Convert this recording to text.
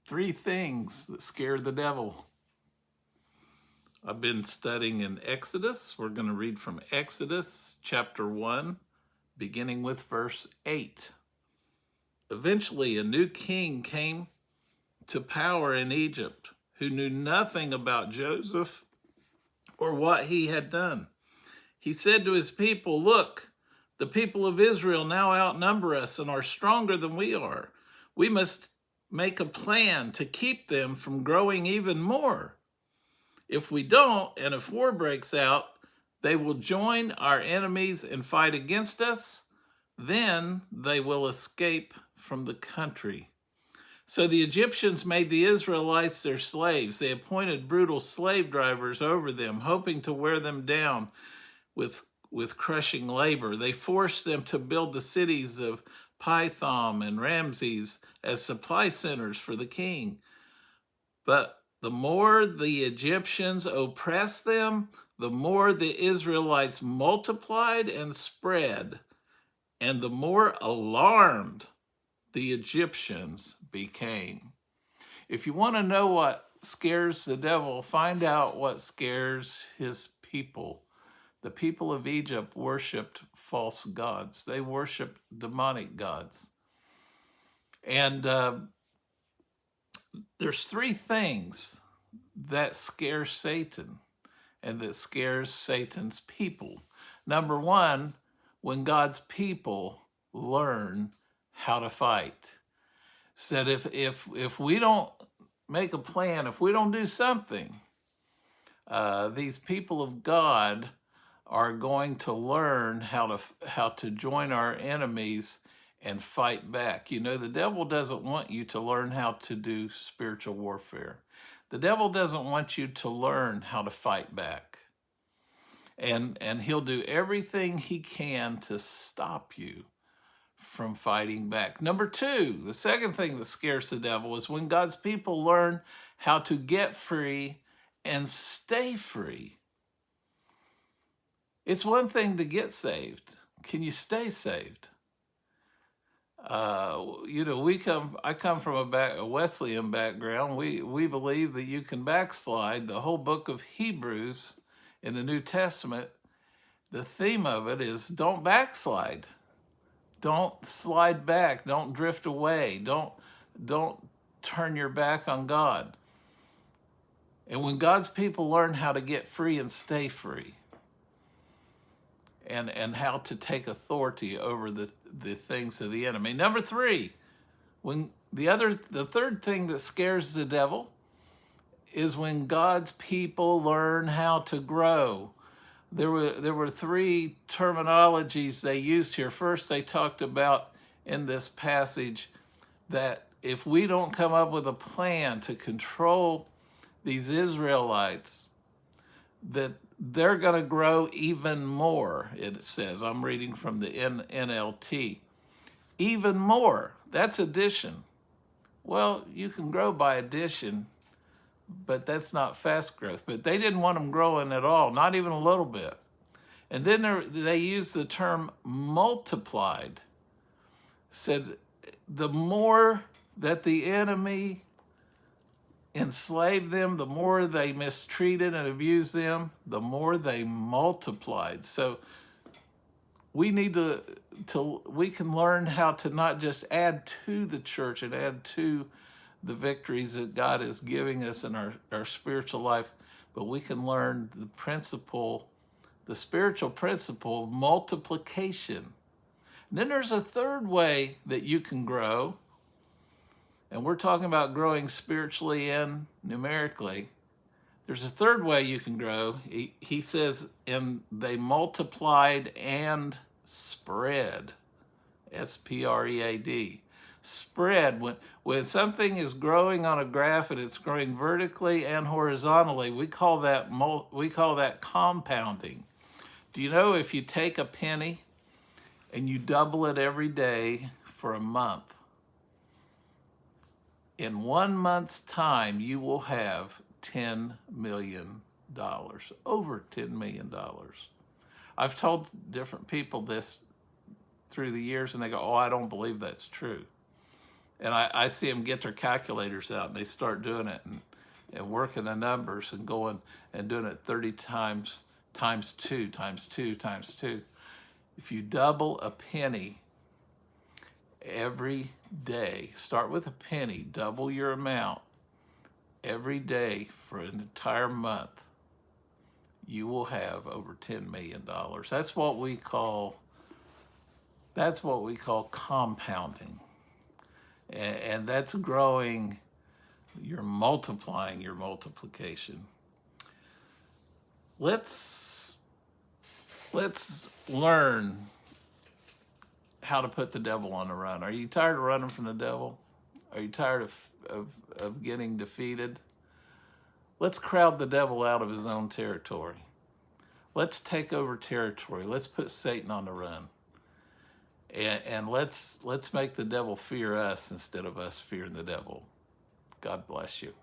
Three things that scare the devil. I've been studying in Exodus. We're going to read from Exodus chapter 1, beginning with verse 8. Eventually, a new king came to power in Egypt who knew nothing about Joseph or what he had done. He said to his people, "Look, the people of Israel now outnumber us and are stronger than we are. We must make a plan to keep them from growing even more. If we don't, and if war breaks out, they will join our enemies and fight against us. Then they will escape from the country." So the Egyptians made the Israelites their slaves. They appointed brutal slave drivers over them, hoping to wear them down with crushing labor. They forced them to build the cities of Pithom and Ramses as supply centers for the king. But the more the Egyptians oppressed them, the more the Israelites multiplied and spread, and the more alarmed the Egyptians became. If you want to know what scares the devil, find out what scares his people. The people of Egypt worshiped false gods. They worshiped demonic gods. And there's three things that scare Satan and that scares Satan's people. Number one, when God's people learn how to fight. Said if we don't make a plan, if we don't do something, these people of God are going to learn how to join our enemies and fight back. You know, the devil doesn't want you to learn how to do spiritual warfare. The devil doesn't want you to learn how to fight back. And he'll do everything he can to stop you from fighting back. Number two, the second thing that scares the devil is when God's people learn how to get free and stay free. It's one thing to get saved. Can you stay saved? I come from a Wesleyan background. We believe that you can backslide. The whole book of Hebrews in the New Testament, the theme of it is don't backslide. Don't slide back. Don't drift away. Don't turn your back on God. And when God's people learn how to get free and stay free, and how to take authority over the things of the enemy. Number three, when the third thing that scares the devil is when God's people learn how to grow. There were three terminologies they used here. First, they talked about in this passage that if we don't come up with a plan to control these Israelites, that they're going to grow even more, it says. I'm reading from the NLT. Even more. That's addition. Well, you can grow by addition, but that's not fast growth. But they didn't want them growing at all, not even a little bit. And then they used the term multiplied. Said the more that the enemy enslaved them, the more they mistreated and abused them, the more they multiplied. So we need we can learn how to not just add to the church and add to the victories that God is giving us in our spiritual life, but we can learn the spiritual principle of multiplication. And then there's a third way that you can grow. And we're talking about growing spiritually and numerically. There's a third way you can grow. He says, and they multiplied and spread. S-P-R-E-A-D. Spread. When something is growing on a graph and it's growing vertically and horizontally, we call that compounding. Do you know if you take a penny and you double it every day for a month, in 1 month's time, you will have $10 million, over $10 million. I've told different people this through the years, and they go, "Oh, I don't believe that's true." And I see them get their calculators out and they start doing it and working the numbers and going and doing it 30 times, times 2, times 2, times 2. If you double a penny every day, start with a penny, double your amount every day for an entire month, you will have over $10 million. That's what we call compounding. And that's growing, you're multiplying your multiplication. Let's learn how to put the devil on the run. Are you tired of running from the devil? Are you tired of getting defeated? Let's crowd the devil out of his own territory. Let's take over territory. Let's put Satan on the run. And let's make the devil fear us instead of us fearing the devil. God bless you.